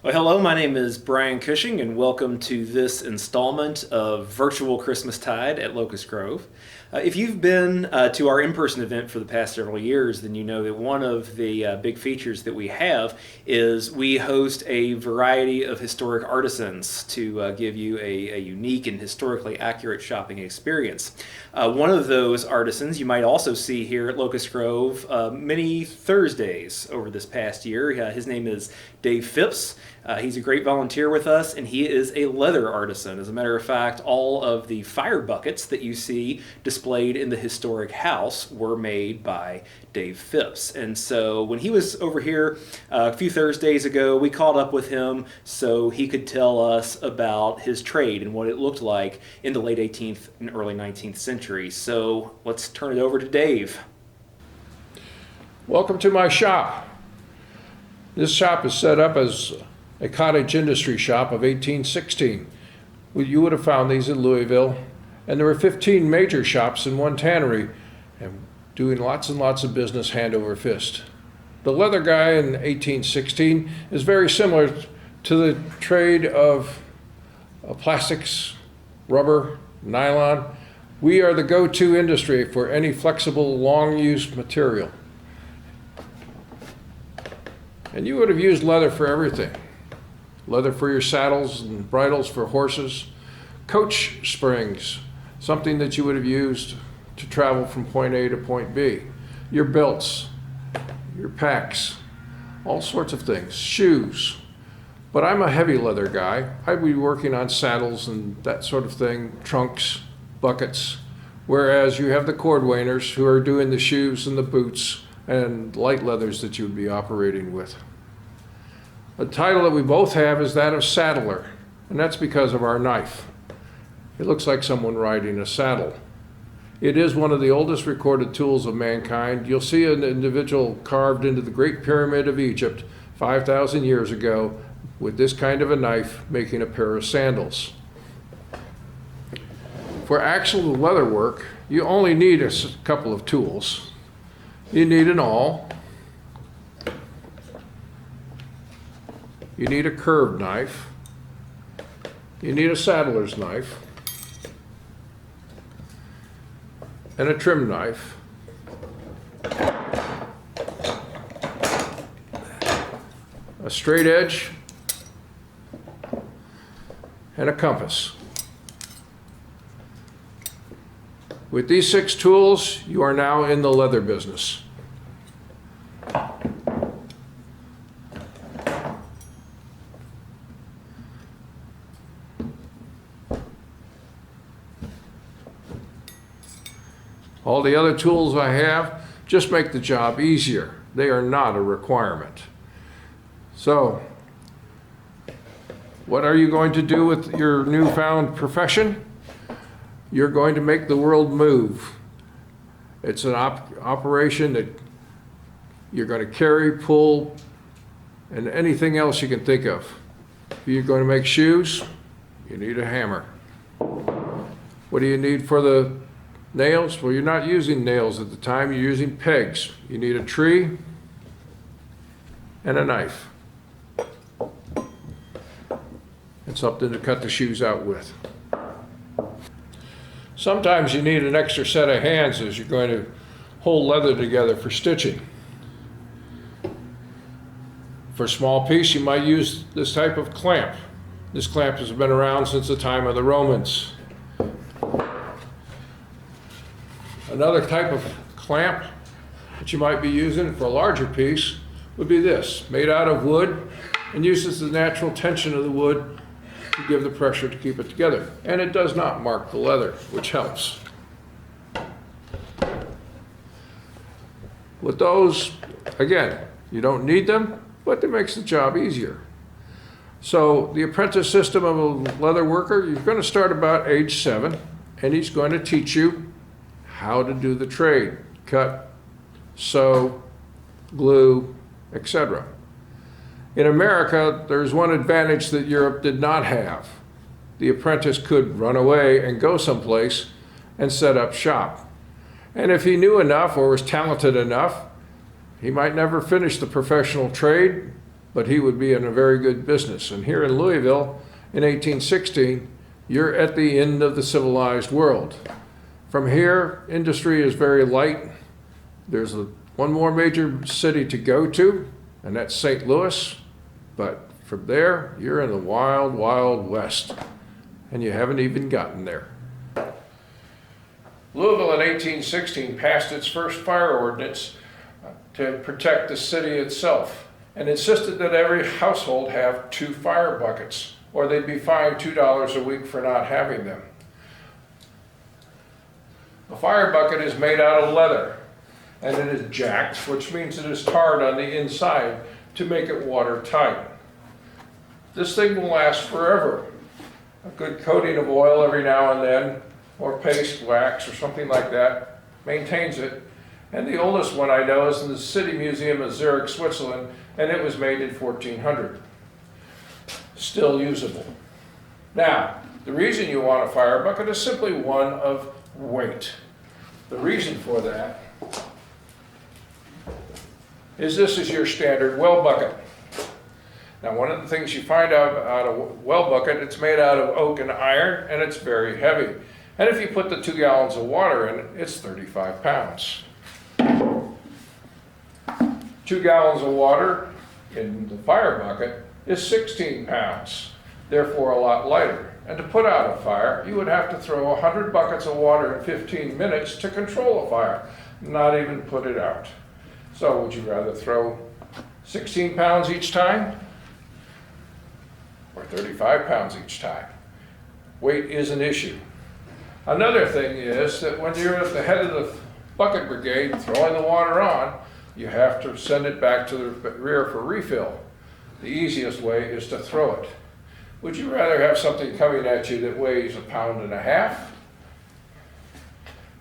Well, hello, my name is Brian Cushing, and welcome to this installment of Virtual Christmastide at Locust Grove. If you've been to our in-person event for the past several years, then you know that one of the big features that we have is we host a variety of historic artisans to give you a unique and historically accurate shopping experience. One of those artisans you might also see here at Locust Grove many Thursdays over this past year. His name is Dave Phipps. He's a great volunteer with us, and he is a leather artisan. As a matter of fact, all of the fire buckets that you see displayed in the historic house were made by Dave Phipps. And so when he was over here a few Thursdays ago, we caught up with him so he could tell us about his trade and what it looked like in the late 18th and early 19th century. So let's turn it over to Dave. Welcome to my shop. This shop is set up as a cottage industry shop of 1816. You would have found these in Louisville, and there were 15 major shops in one tannery, and doing lots and lots of business hand over fist. The leather guy in 1816 is very similar to the trade of plastics, rubber, nylon. We are the go-to industry for any flexible, long-use material. And you would have used leather for everything. Leather for your saddles and bridles for horses. Coach springs, something that you would have used to travel from point A to point B. Your belts, your packs, all sorts of things. Shoes. But I'm a heavy leather guy. I'd be working on saddles and that sort of thing, trunks, buckets. Whereas you have the cordwainers who are doing the shoes and the boots and light leathers that you would be operating with. The title that we both have is that of saddler, and that's because of our knife. It looks like someone riding a saddle. It is one of the oldest recorded tools of mankind. You'll see an individual carved into the Great Pyramid of Egypt 5,000 years ago with this kind of a knife making a pair of sandals. For actual leather work, you only need a couple of tools. You need an awl. You need a curved knife. You need a saddler's knife. And a trim knife. A straight edge. And a compass. With these 6 tools, you are now in the leather business. All the other tools I have just make the job easier. They are not a requirement. So, what are you going to do with your newfound profession? You're going to make the world move. It's an operation that you're going to carry, pull, and anything else you can think of. If you're going to make shoes, you need a hammer. What do you need for the nails? Well, you're not using nails at the time, you're using pegs. You need a tree and a knife. And something to cut the shoes out with. Sometimes you need an extra set of hands as you're going to hold leather together for stitching. For a small piece, you might use this type of clamp. This clamp has been around since the time of the Romans. Another type of clamp that you might be using for a larger piece would be this, made out of wood and uses the natural tension of the wood to give the pressure to keep it together. And it does not mark the leather, which helps. With those, again, you don't need them, but it makes the job easier. So the apprentice system of a leather worker, you're going to start about age 7, and he's going to teach you how to do the trade, cut, sew, glue, etc. In America, there's one advantage that Europe did not have. The apprentice could run away and go someplace and set up shop. And if he knew enough or was talented enough, he might never finish the professional trade, but he would be in a very good business. And here in Louisville, in 1816, you're at the end of the civilized world. From here, industry is very light. There's one more major city to go to, and that's St. Louis. But from there, you're in the wild, wild west, and you haven't even gotten there. Louisville in 1816 passed its first fire ordinance to protect the city itself, and insisted that every household have 2 fire buckets, or they'd be fined $2 a week for not having them. A fire bucket is made out of leather, and it is jacked, which means it is tarred on the inside to make it watertight. This thing will last forever. A good coating of oil every now and then, or paste, wax, or something like that, maintains it. And the oldest one I know is in the City Museum of Zurich, Switzerland, and it was made in 1400. Still usable. Now, the reason you want a fire bucket is simply one of weight. The reason for that is this is your standard well bucket. Now, one of the things you find out a well bucket, it's made out of oak and iron, and it's very heavy. And if you put the 2 gallons of water in it, it's 35 pounds. 2 gallons of water in the fire bucket is 16 pounds, therefore a lot lighter. And to put out a fire, you would have to throw 100 buckets of water in 15 minutes to control a fire, not even put it out. So would you rather throw 16 pounds each time or 35 pounds each time? Weight is an issue. Another thing is that when you're at the head of the bucket brigade throwing the water on, you have to send it back to the rear for refill. The easiest way is to throw it. Would you rather have something coming at you that weighs 1.5 pounds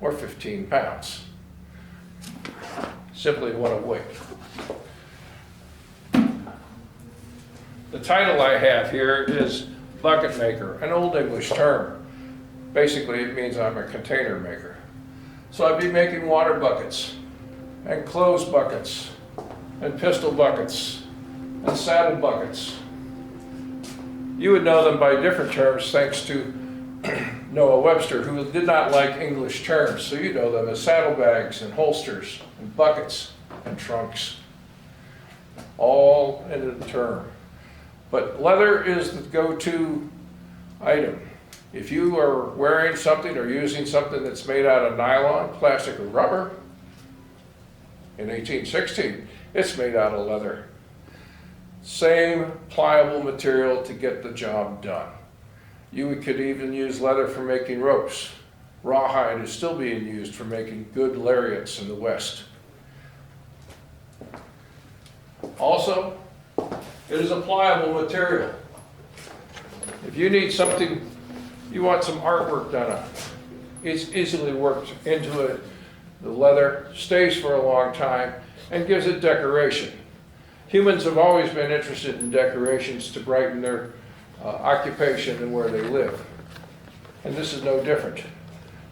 or 15 pounds? Simply what a weight. The title I have here is bucket maker, an old English term. Basically, it means I'm a container maker. So I'd be making water buckets, and clothes buckets, and pistol buckets, and saddle buckets. You would know them by different terms thanks to Noah Webster, who did not like English terms, so you know them as saddlebags and holsters and buckets and trunks, all in a term. But leather is the go-to item. If you are wearing something or using something that's made out of nylon, plastic, or rubber, in 1816, it's made out of leather. Same pliable material to get the job done. You could even use leather for making ropes. Rawhide is still being used for making good lariats in the West. Also, it is a pliable material. If you need something, you want some artwork done on it, it's easily worked into it. The leather stays for a long time and gives it decoration. Humans have always been interested in decorations to brighten their occupation and where they live. And this is no different.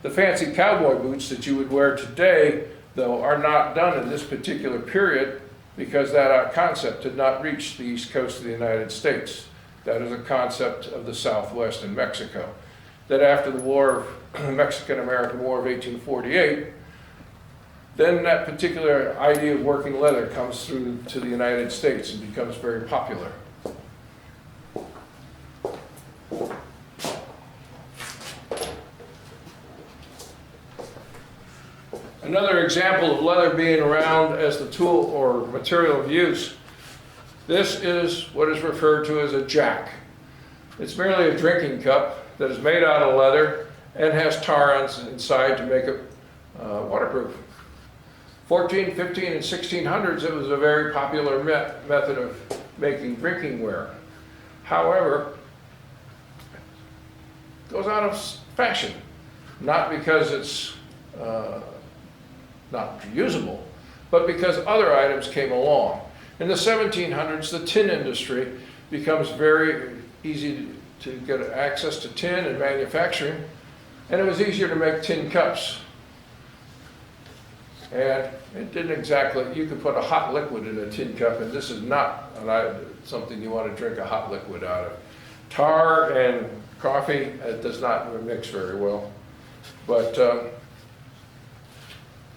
The fancy cowboy boots that you would wear today, though, are not done in this particular period because that concept did not reach the east coast of the United States. That is a concept of the Southwest and Mexico. That after the war, Mexican-American War of 1848, then that particular idea of working leather comes through to the United States and becomes very popular. Another example of leather being around as the tool or material of use, this is what is referred to as a jack. It's merely a drinking cup that is made out of leather and has tar on inside to make it waterproof. 14, 15, and 1600s, it was a very popular method of making drinking ware. However, it goes out of fashion, not because it's not usable, but because other items came along. In the 1700s, the tin industry becomes very easy to get access to tin and manufacturing, and it was easier to make tin cups. And it didn't exactly, you could put a hot liquid in a tin cup, and this is not something you want to drink a hot liquid out of. Tar and coffee, it does not mix very well, but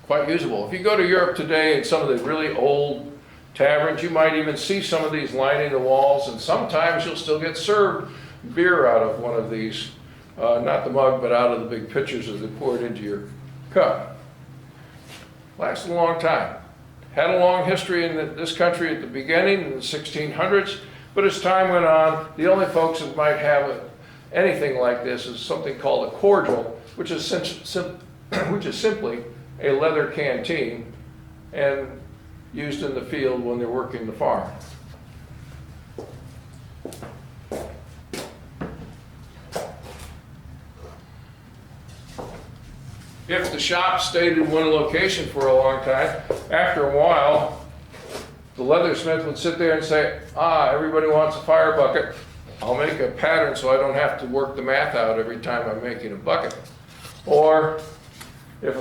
quite usable. If you go to Europe today in some of the really old taverns, you might even see some of these lining the walls, and sometimes you'll still get served beer out of one of these, not the mug, but out of the big pitchers as they pour it into your cup. Lasted a long time. Had a long history in this country at the beginning, in the 1600s, but as time went on, the only folks that might have anything like this is something called a cordial, which is simply a leather canteen and used in the field when they're working the farm. If the shop stayed in one location for a long time, after a while, the leathersmith would sit there and say, everybody wants a fire bucket. I'll make a pattern so I don't have to work the math out every time I'm making a bucket. Or if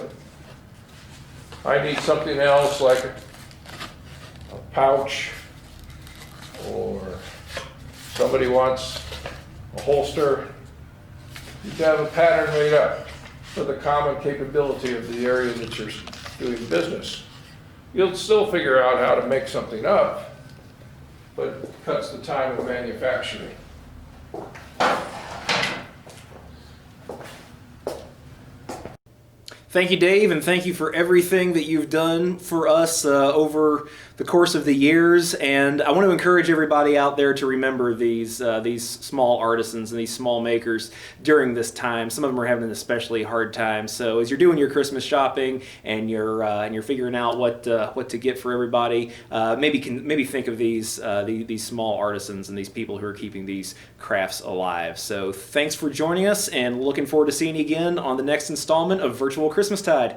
I need something else like a pouch, or somebody wants a holster, you can have a pattern made up for the common capability of the area that you're doing business. You'll still figure out how to make something up, but it cuts the time of manufacturing. Thank you, Dave, and thank you for everything that you've done for us over the course of the years. And I want to encourage everybody out there to remember these small artisans and these small makers during this time. Some of them are having an especially hard time. So as you're doing your Christmas shopping and you're figuring out what to get for everybody, maybe think of these small artisans and these people who are keeping these crafts alive. So thanks for joining us, and looking forward to seeing you again on the next installment of Virtual Christmastide.